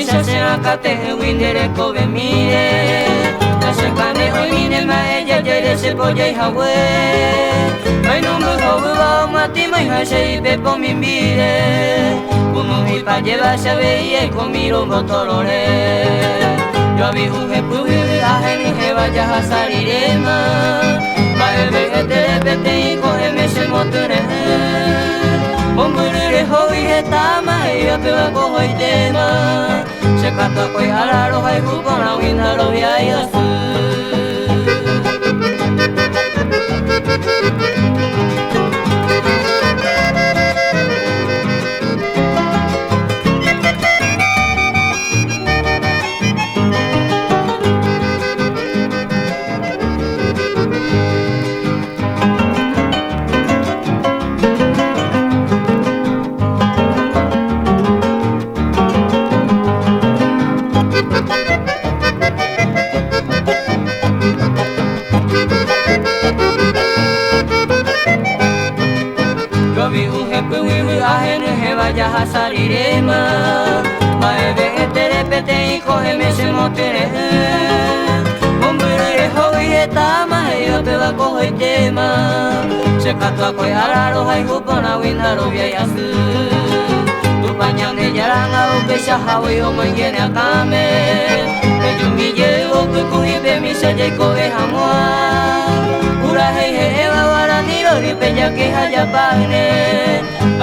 Isha senakate windere kobe mire Nashakane oimine mae jajere se poye hawe Mai numbu hobu wa mati mai hashei pepo mimbire Kumu hipa lleva shabe y komiro motorore Yo vi uhe puhi aheni heva jaha sarirema Mae vegete pete y kohe me se moture Mombulure hoi hetama e apewa kohoi tema Shekata koi hararo hai hukona winaro yayasu Jaha sarirema Mae vegete pete y kohe me se motere Mombure hoi etama e apewa kohoi tema Shekatwa koi hararo hai hupona winaro yayasu Tupanyang de jaranga upe shahawi omangene akame Pejumi je oku kuhibe misaje koe hamwa Ura hei he ewa wara nirori peja ke haja pagne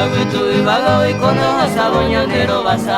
Agutu ibaga oi kono hasabonya nero basa